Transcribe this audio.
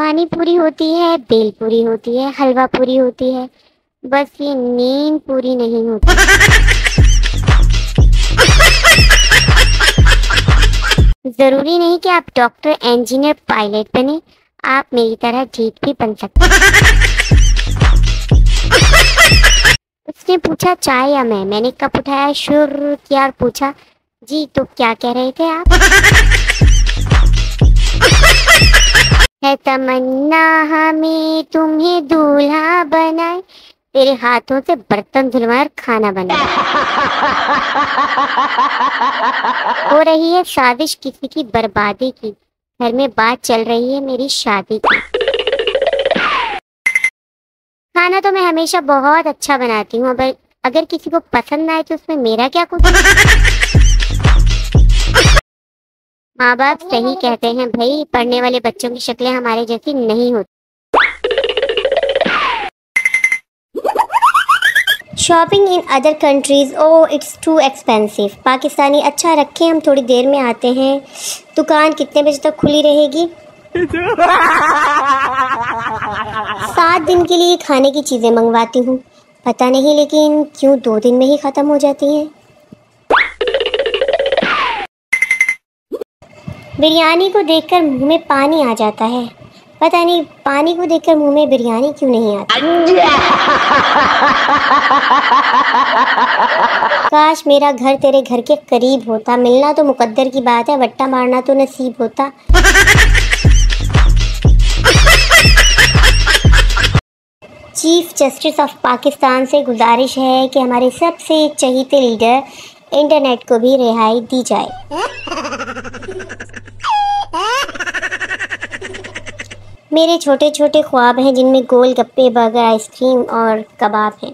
पानी पूरी होती है, बेल पूरी होती है, हलवा पूरी होती है, बस ये नींद पूरी नहीं होती। जरूरी नहीं कि आप डॉक्टर, इंजीनियर, पायलट बने, आप मेरी तरह ठीक भी बन सकते हैं। उसने पूछा चाय या मैंने कप उठाया, शुर किया और पूछा जी तो क्या कह रहे थे आप? है तमन्ना हमें तुम्हें दूल्हा बनाए, तेरे हाथों से बर्तन धुलवाए और खाना बनाए। हो रही है साजिश किसी की बर्बादी की, घर में बात चल रही है मेरी शादी की। खाना तो मैं हमेशा बहुत अच्छा बनाती हूँ, अगर किसी को पसंद ना आए तो उसमें मेरा क्या कुछ। माँ बाप सही कहते हैं भाई, पढ़ने वाले बच्चों की शक्लें हमारे जैसी नहीं होती। Shopping in other countries, oh it's too expensive. Pakistani अच्छा रखें, हम थोड़ी देर में आते हैं। दुकान कितने बजे तक खुली रहेगी? 7 दिन के लिए खाने की चीज़ें मंगवाती हूँ, पता नहीं लेकिन क्यों 2 दिन में ही ख़त्म हो जाती हैं। बिरयानी को देखकर मुंह में पानी आ जाता है, पता नहीं पानी को देखकर मुंह में बिरयानी क्यों नहीं आती। काश मेरा घर तेरे घर के करीब होता, मिलना तो मुकद्दर की बात है, वट्टा मारना तो नसीब होता। चीफ जस्टिस ऑफ पाकिस्तान से गुजारिश है कि हमारे सबसे चहीते लीडर इंटरनेट को भी रिहाई दी जाए। मेरे छोटे छोटे ख्वाब हैं जिनमें गोल गप्पे, बर्गर, आइसक्रीम और कबाब हैं।